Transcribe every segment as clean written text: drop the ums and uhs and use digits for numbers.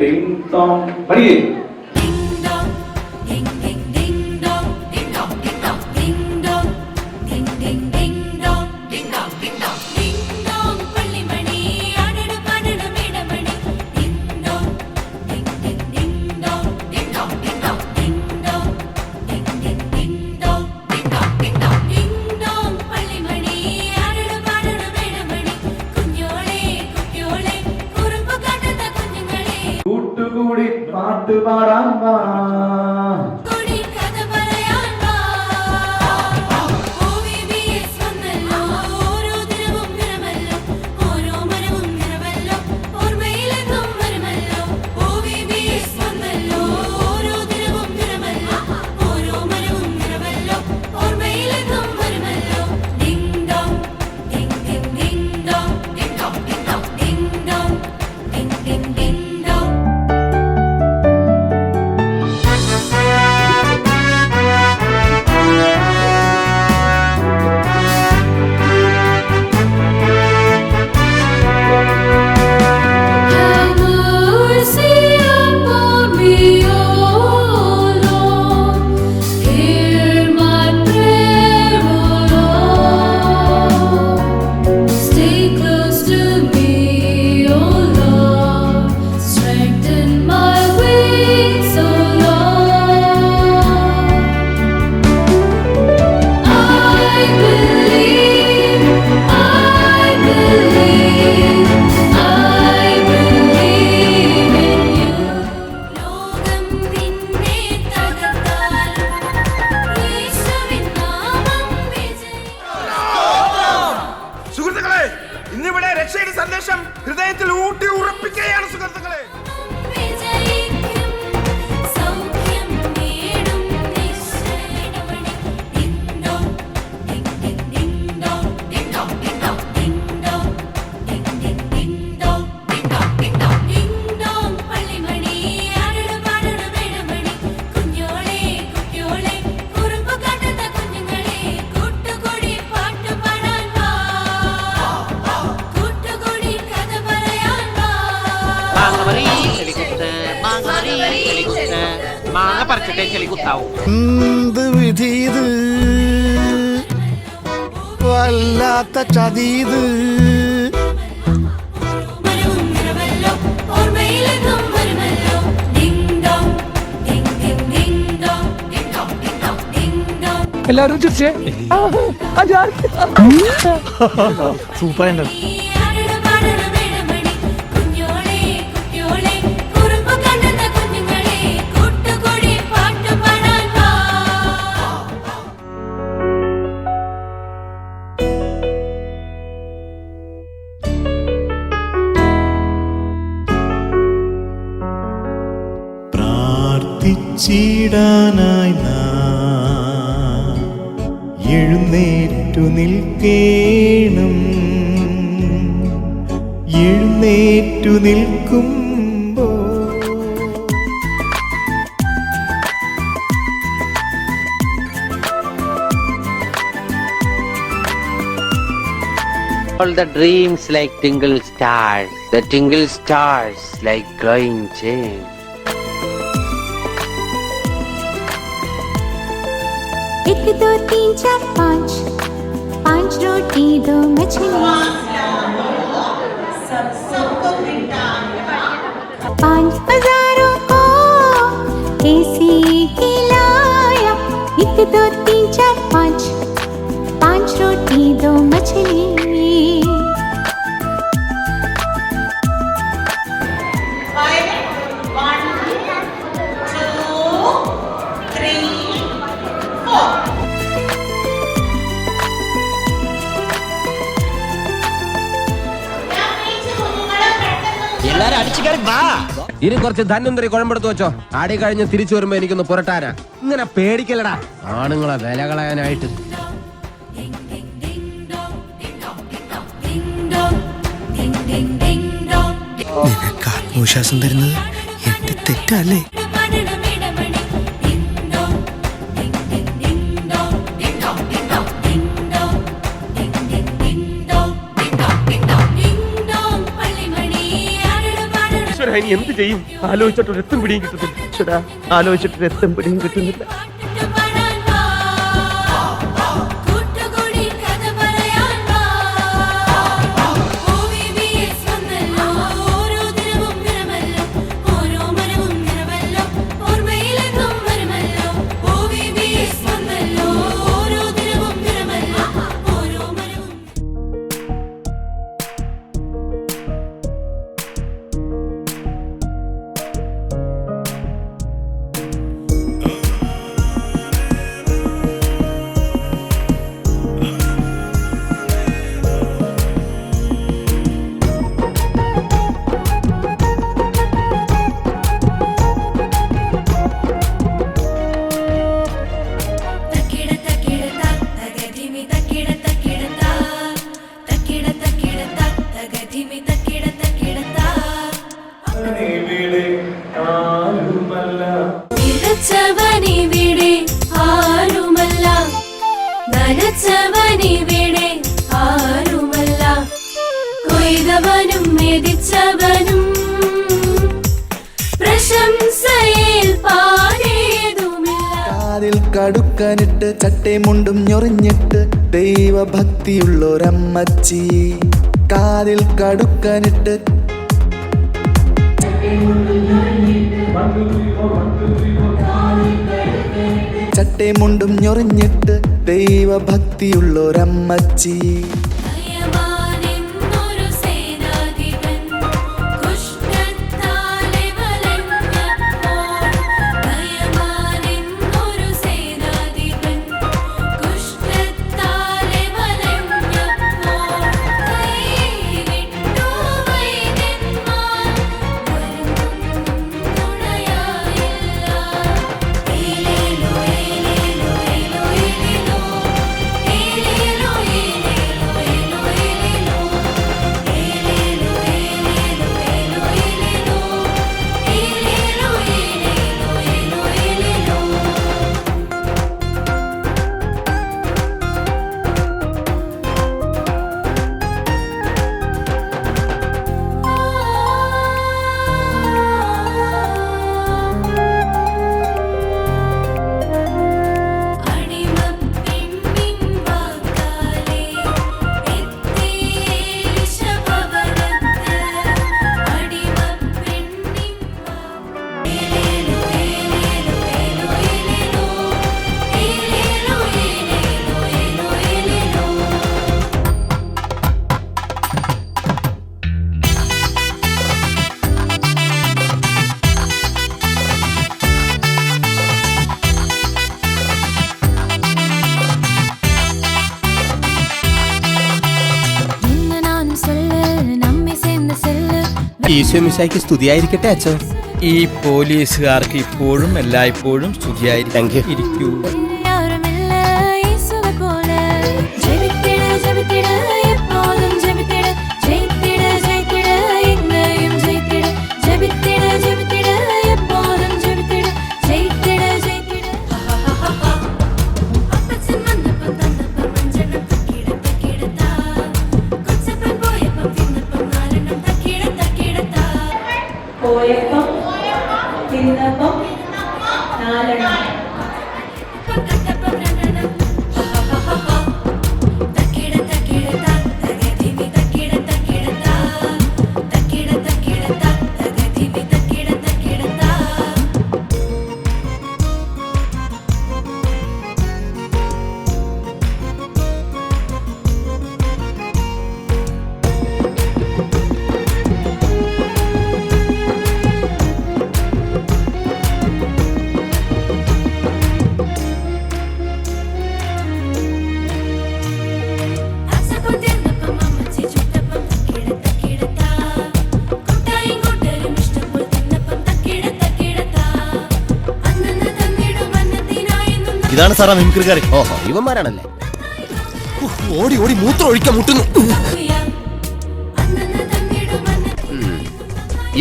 ടിങ് ടോങ് പഠിക്കേ. കൂട്ടുകൂടി പാട്ടുപാടാൻ വാ. സുഹൃത്തുക്കളെ, ഇന്നിവിടെ രക്ഷയുടെ സന്ദേശം ഹൃദയത്തിൽ ഊട്ടി ഉറപ്പിക്കുകയാണ് സുഹൃത്തുക്കളെ. മാങ്ങ പറിച്ചിട്ടേ ചെളി കുത്താവൂ. എന്ത് വിധീത്, വല്ലാത്ത ചതീത്. എല്ലാവരും ചിരിച്ചേ. സൂപ്പർ ഉണ്ട്. പ്രാർത്ഥിച്ചിടാനായി നാം എഴുന്നേറ്റു നിൽക്കേണം. എഴുന്നേറ്റു നിൽക്കുമ്പോൾ All the dreams like tingle stars, the tingle stars like glowing gems. एक दो तीन चार पाँच, पाँच रोटी दो मछली, पाँच हजारों को कैसी खिलाया. एक दो तीन चार पाँच, पाँच रोटी दो मछली. എല്ലാരും അടിച്ചു കയറി വാ. ഇനി കുറച്ച് ധന്വന്തരി കുഴമ്പെടുത്ത് വെച്ചോ. ആടി കഴിഞ്ഞ് തിരിച്ചു വരുമ്പോ എനിക്കൊന്ന് പുരട്ടാനാ. ഇങ്ങനെ പേടിക്കലടാ ആണുങ്ങളെ വില കളയാനായിട്ട്. നിനക്ക് ആത്മവിശ്വാസം തരുന്നത് എന്റെ തെറ്റല്ലേ? ഞാൻ ഇനി എന്ത് ചെയ്യും? ആലോചിച്ചിട്ട് രക്തം പിടിയും കിട്ടുന്നില്ല. ചേട്ടാ, ആലോചിച്ചിട്ട് രക്തം പിടിയും കിട്ടുന്നില്ല. കാതിൽ കടുക്കനിട്ട് ചട്ടേ മുണ്ടും ഞൊറിഞ്ഞിട്ട് ദൈവഭക്തിയുള്ളൊരമ്മച്ചി. കാതിൽ കടുക്കനിട്ട് ചട്ടേ മുണ്ടും ഞൊറിഞ്ഞിട്ട് ദൈവഭക്തിയുള്ളൊരമ്മച്ചി. ഈശോമിശിഹായ്ക്ക് സ്തുതിയായിരിക്കട്ടെ അച്ഛൻ. ഈ പോലീസുകാർക്ക് ഇപ്പോഴും എല്ലായ്പ്പോഴും സ്തുതിയായിരിക്കും. ഇരിക്കൂ. പോയപ്പം തിന്നപ്പം നാലെണ്ണം. ഇതാണ് സാറാ മിമിക്രിക്കാരൻ. ഓഹോ, ഇവന്മാരാണല്ലേ. ഓടി ഓടി മൂത്രം ഒഴിക്കാൻ മുട്ടുന്നു.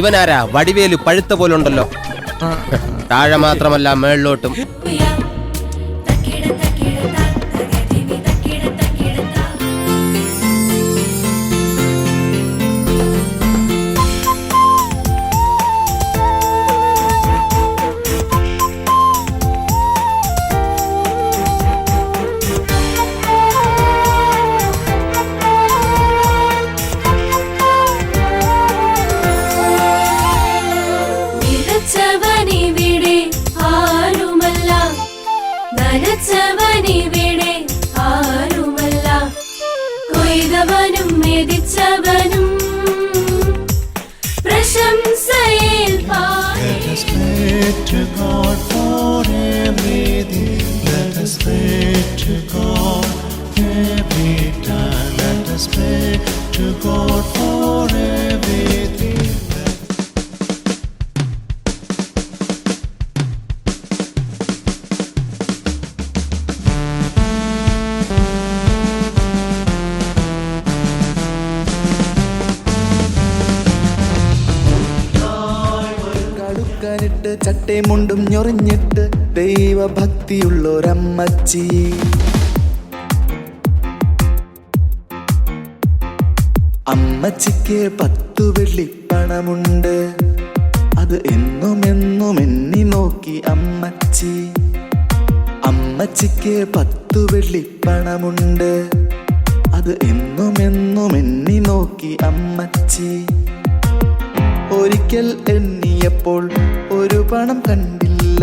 ഇവനാരാ? വടിവേലു പഴുത്ത പോലുണ്ടല്ലോ. താഴെ മാത്രമല്ല മേളിലോട്ടും. കടുക്കാനിട്ട് ചട്ടേ മുണ്ടും ഞൊറിഞ്ഞിട്ട് ദൈവഭക്തിയുള്ളൊരമ്മച്ചി. അമ്മച്ചിക്ക് 10 വെള്ളിപ്പണമുണ്ട്, അത് എന്നും എന്നും എണ്ണി നോക്കി അമ്മച്ചി. അമ്മച്ചിക്ക് 10 വെള്ളിപ്പണമുണ്ട്, അത് എന്നും എന്നും എണ്ണി നോക്കി അമ്മച്ചി. ഒരിക്കൽ എണ്ണിയപ്പോൾ ഒരു പണം കണ്ടില്ല,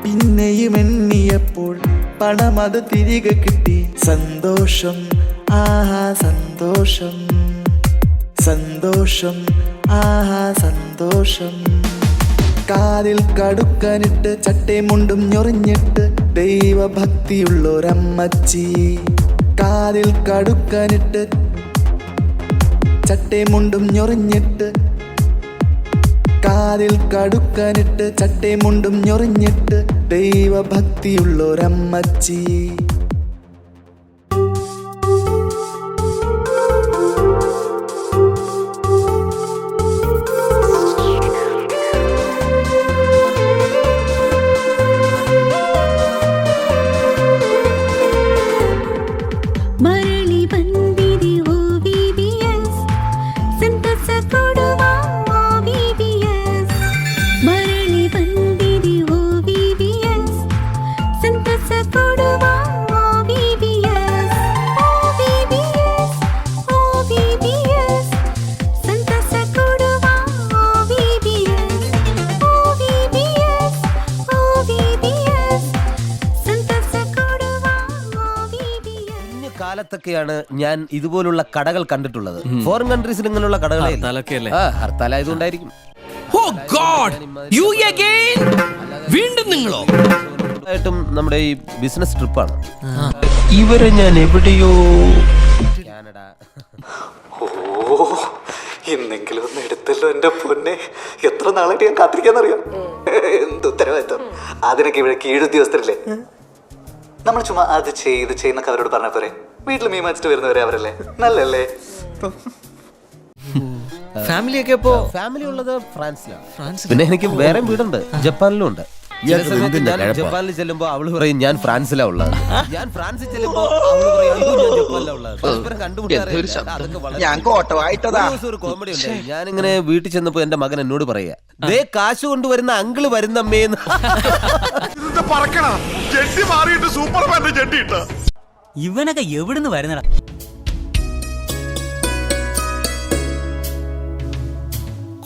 പിന്നെയും എണ്ണിയപ്പോൾ പണം അത് തിരികെ കിട്ടി. സന്തോഷം, ആഹാ സന്തോഷം, സന്തോഷം, ആഹാ സന്തോഷം. കാതിൽ കടുക്കാനിട്ട് ചട്ടേ മുണ്ടും ഞൊറിഞ്ഞിട്ട് ദൈവഭക്തിയുള്ളൊരമ്മച്ചി. കാതിൽ കടുക്കാനിട്ട് ചട്ടേ മുണ്ടും ഞൊറിഞ്ഞിട്ട്, കാതിൽ കടുക്കാനിട്ട് ചട്ടേ മുണ്ടും ഞൊറിഞ്ഞിട്ട് ദൈവഭക്തിയുള്ളൊരമ്മച്ചി. ಮರಳಿ ಬಂದಿದೆ ಓ VVS, ಸಂತಸ ಕೊಡುವ ಓ VVS. ಮರಳಿ ಬಂದಿದೆ ಓ VVS, ಸಂತಸ ಕೊಡುವ ಓ VVS. ಓ VVS, ಓ VVS, ಸಂತಸ ಕೊಡುವ ಓ VVS. ಓ VVS, ಓ VVS, ಸಂತಸ ಕೊಡುವ ಓ VVS. കാലത്തൊക്കെയാണ് ഞാൻ ഇതുപോലുള്ള കടകൾ കണ്ടിട്ടുള്ളത്. ഫോറിൻ കൺട്രീസിൽ ഇങ്ങനെയുള്ള കടകളെ ഹർത്താലായതുകൊണ്ടായിരിക്കും. വീണ്ടും നിങ്ങളോ? ായിട്ടും നമ്മുടെ ഈ ബിസിനസ് ട്രിപ്പാണ്. ഇവരെ ഞാൻ എവിടെയോ കാനഡ. ഇന്നെങ്കിലും ഒന്ന് എടുത്തല്ലോ എൻ്റെ പൊന്നെ. എത്ര നാളായിട്ട് ഞാൻ കാത്തിരിക്കാന്നറിയാം. എന്ത് ഉത്തരവാദിത്തം. അതിനൊക്കെ ഇവിടെ കീഴുദ്യോഗസ്ഥരല്ലേ. നമ്മൾ ചുമ്മാ അത് ചെയ്യുന്നൊക്കെ അവരോട് പറഞ്ഞ പോരെ. വീട്ടിൽ മീൻ വെച്ചിട്ട് വരുന്നവരെ അവരല്ലേ. നല്ലല്ലേ? ഫാമിലി ഒക്കെ ഇപ്പോ ഫാമിലി ഉള്ളത് ഫ്രാൻസിലാണ്. പിന്നെ എനിക്ക് വേറെ വീടുണ്ട്, ജപ്പാനിലും ഉണ്ട്. ഞാൻ ജപ്പാനിൽ ചെല്ലുമ്പോ അവള് പറയും ഞാൻ ഫ്രാൻസിലാ ഉള്ളത്, ഞാൻ ഫ്രാൻസിൽ ചെല്ലുമ്പോ അവള് പറയും അയ്യോ, ഞാൻ ജപ്പാനിലാ ഉള്ളത്. പരസ്പരം കണ്ടുമുട്ടാറില്ല. അതൊക്കെ വളരെ ഒരു കോമഡി ഉണ്ട്. ഞാനിങ്ങനെ വീട്ടിൽ ചെന്നപ്പോ എന്റെ മകൻ എന്നോട് പറയാ, ദേ കാശ് കൊണ്ടുവരുന്ന അങ്കിള് വരുന്നമ്മേന്ന്. പറക്കണ ജെട്ടി മാറിയിട്ട് സൂപ്പർമാന്റെ ജെട്ടി ഇട്ട ഇവനൊക്കെ എവിടുന്ന് വരുന്നടാ?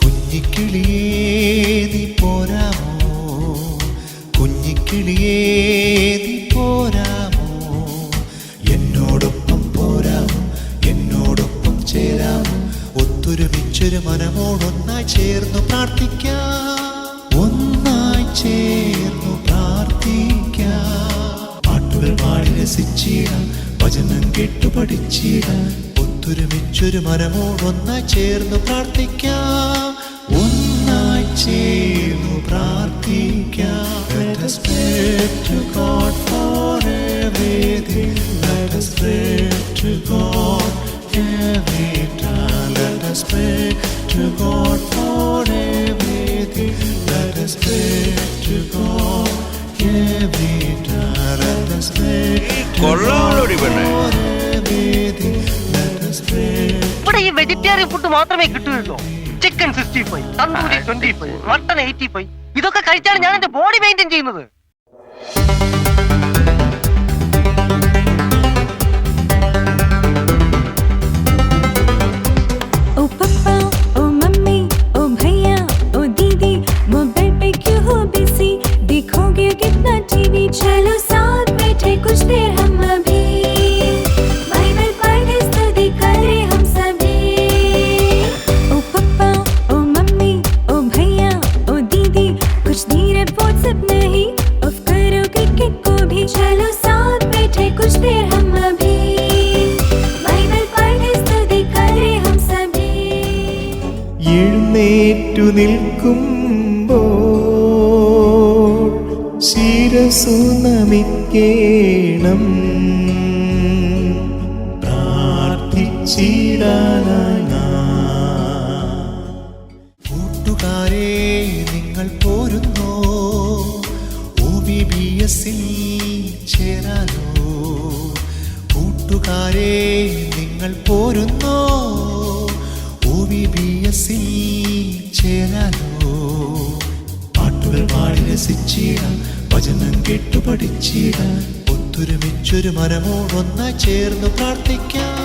കുഞ്ഞിക്കിളിയേ നീ പോരാമോ, കുഞ്ഞിക്കിളിയേ നീ പോരാമോ, എന്നോടൊപ്പം പോരാമോ, എന്നോടൊപ്പം ചേരാമോ, ഒത്തൊരുമിച്ചൊരു മനമോടൊന്നായി ചേർന്നു പ്രാർത്ഥിക്കാം, ഒന്നായി ചേർന്നു പ്രാർത്ഥിക്കാം. പാട്ടുകൾ പാടി രസിച്ചിടാം, വചനം കേട്ടു പഠിച്ചിടാം, ഒത്തൊരുമിച്ചൊരു മനമോടൊന്നായി ചേർന്നു പ്രാർത്ഥിക്കാം, ഒന്നായി ചേർന്നു പ്രാർത്ഥിക്കാം. Let us pray to God for everything. Let us pray to God every time. Let us pray to God for everything. Let us pray to God every time. Let us pray to God for everything. Let us pray. ഇവിടെ ഈ vegetarian food മാത്രമേ കിട്ടുള്ളൂ. Chicken 65, tandoori 25, mutton 85. ഇതൊക്കെ കഴിച്ചാണ് ഞാൻ എന്റെ body maintain ചെയ്യുന്നത്. ओ पापा, ओ mummy, ओ भैया, ओ दीदी, मोबाइल पे क्यों हो बिजी? देखोगे कितना टीवी? चलो साथ बैठे कुछ देर हम अभी, बाइबल पढ़े स्तुति करें हम सभी. ओ पापा, ओ मम्मी, ओ भैया, ओ दीदी, कुछ देर व्हाट्सएप नहीं, ऑफ करो क्रिकेट को भी. चलो साथ बैठे कुछ देर हम अभी, बाइबल पढ़े स्तुति करें हम सभी. എഴുന്നേറ്റു നിൽക്കുമ്പോൾ ശിരസു നമിക്കേണം, പ്രാർത്ഥിച്ചിടാനായി നാം. കൂട്ടുകാരെ നിങ്ങൾ പോരുന്നു, OVBS ചേരാലോ. പാട്ടുകൾ പാടി രസിച്ചിടാം, വചനം കേട്ടു പഠിച്ചിടാം, ഒത്തൊരുമിച്ചൊരു മനമോടൊന്നായി ചേർന്ന് പ്രാർത്ഥിക്കാം.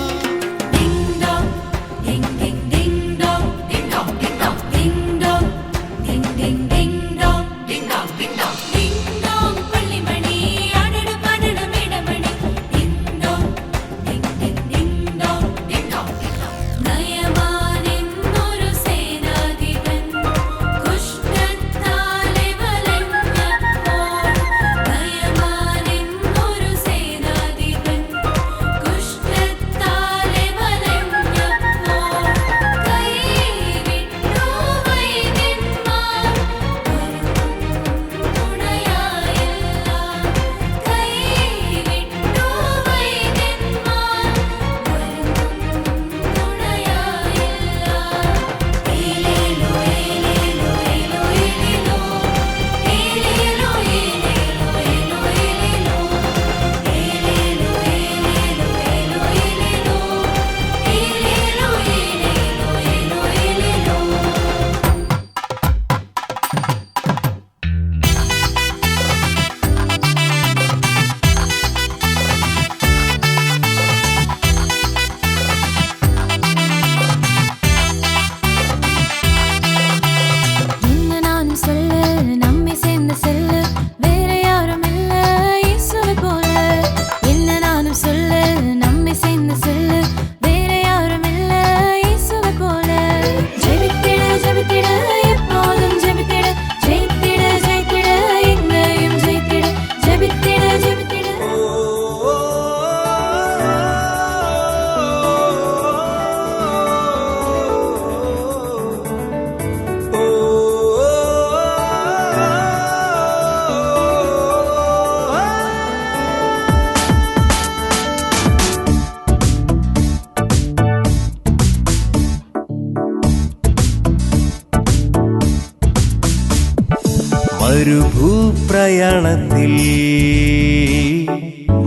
മരുഭൂപ്രയാണത്തിൽ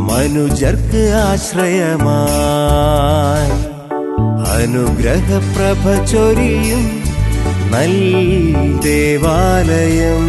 മനുജർക്ക് ആശ്രയമായി അനുഗ്രഹപ്രഭ ചൊരിയും നൽ ദേവാലയം.